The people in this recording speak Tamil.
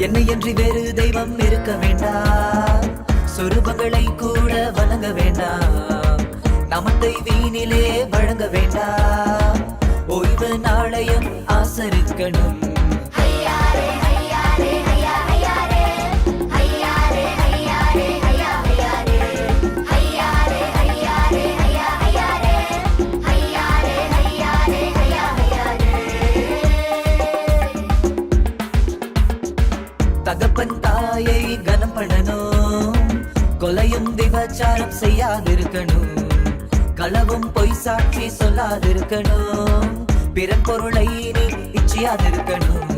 என்னை என்று வேறு தெய்வம் இருக்க வேண்டாம், சொரூபங்களை கூட வணங்க வேண்டாம், நமத்தை வீணிலே வழங்க வேண்டாம், ஓய்வு நாளையும் ஆசரிக்கணும். தகப்பன் தாயை கனம் பண்ணணும், கொலையும் விபச்சாரம் செய்யாதிருக்கணும், களவும் பொய் சாட்சி சொல்லாதிருக்கணும், பிறன் பொருளை நீ இச்சியாதிருக்கணும்.